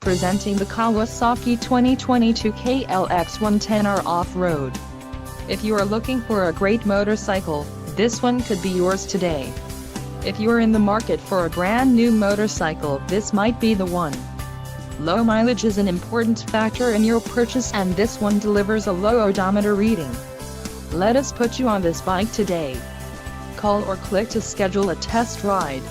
Presenting the Kawasaki 2022 KLX 110R Off-Road. If you are looking for a great motorcycle, this one could be yours today. If you are in the market for a brand new motorcycle, this might be the one. Low mileage is an important factor in your purchase, and this one delivers a low odometer reading. Let us put you on this bike today. Call or click to schedule a test ride.